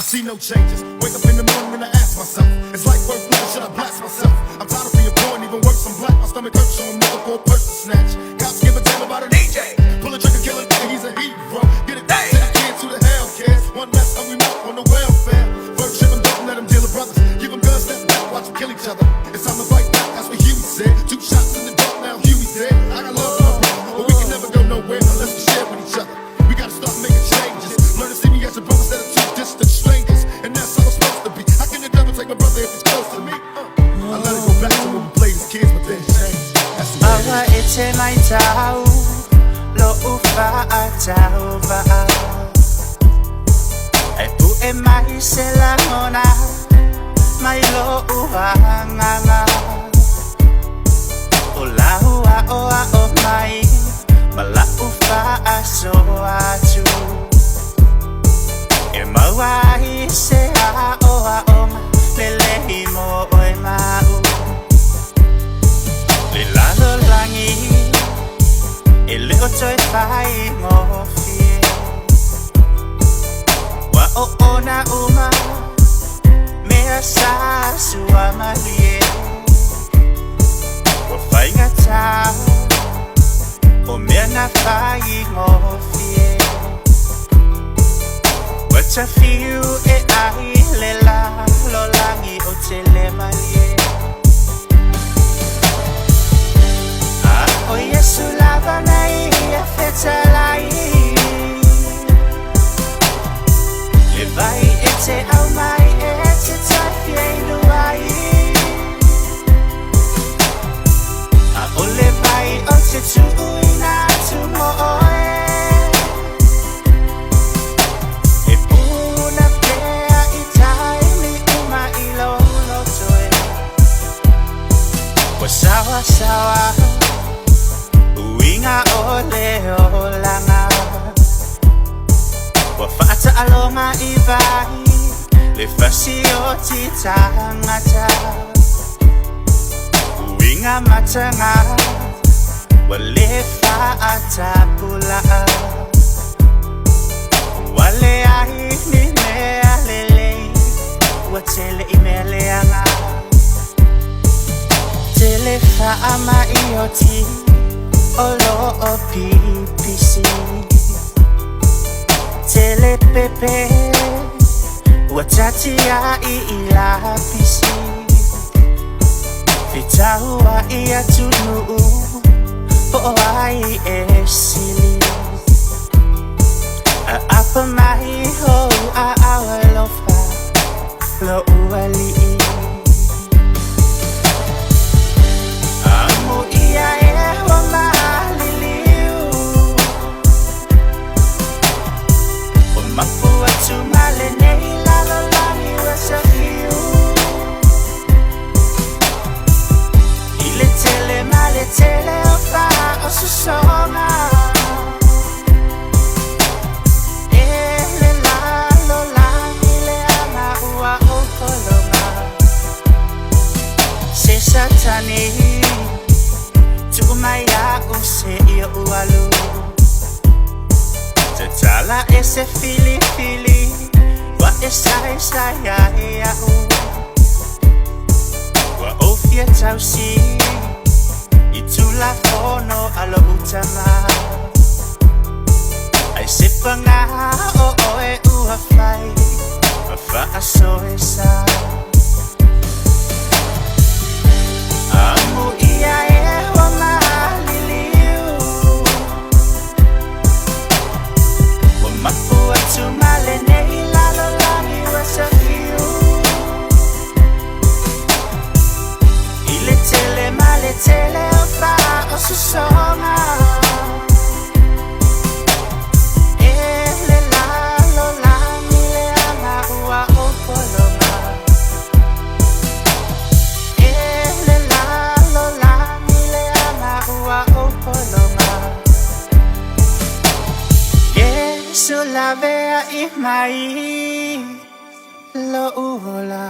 see no changes. Wake up in the morning and I ask myself, is life worth living? Should I blast myself? I'm tired of being poor and even worse, I'm black. My stomach hurts, so I'm looking for a person to snatch. Cops give a damn about a DJ. Pull a trigger, kill a nigga, he's a hero. Get it back to the kids who the hell cares. One less hungry mouth on the welfare. First ship them, don't let them deal with brothers. Give them guns, step back, watch them kill each other. It's time to fight back, that's what Huey said. 2 shots in the dark, now Huey's dead. I got love for my brother, but we can never go nowhere unless we share with each other. We gotta start making changes. Learn to see me as a brother instead of 2 distant strangers. And that's how it's supposed to be. How can the devil take my brother if he's close to me? I let it go back to when we played as kids, but then changed. That's the way it is. My tao, lo ufa atao ba. Ay pu e mai se la mona, mai lo uanganga. Ola ua oa o mai, mala ufa aso atu. E mawai se a oa oma, lelehi mo oi mau. Le lalo langi, e leo toi fai ngofie. Wa o ona uma, mea sa sua malie. Wa fai ngata, o mea na fai ngofie. Wa tafiu e ai le la, lo langi o te le malie. O Yesu lava nei a fetalai. Le vai e te au mai e te tafi e luai. A o le vai o te tuuina tu mo oe. E puna pea i tai mi uma i lolo toe. Wa sawa sawa Uinga ole olanga. Wa fata alonga i vai, le fasi o ti tangata. Uinga matanga, wa le fata pula. Wa le ai ni mea lele, wa tele i meleanga. Tele fa ama i o ti, Olo o PPC Tele pepe Watati ya ila pisi Fitahua ia tunu O ai esili A apa mai ho a awa lofa Lo uali Amu ia e wama Mapua tu male nei lalo langi wasa fiu. Ile tele male tele ofa o susonga. Ele lalo langi le ama ua o kolonga. Se satani tu maya use ia ualu. Tala ese fili fili, wa esa ya ya u. Wa ofia tausi, itula fono alo utama. Ai sepanga o oe uafai, afa aso esa. Amu ia e wama. Mapua tu male nei lalo langi wasa fiu. Ile tele male tele ofa o susonga. Ele lalo langi le ama ua o kolonga. Ele lalo langi le ama ua o kolonga. Sulavea i mai lo uola.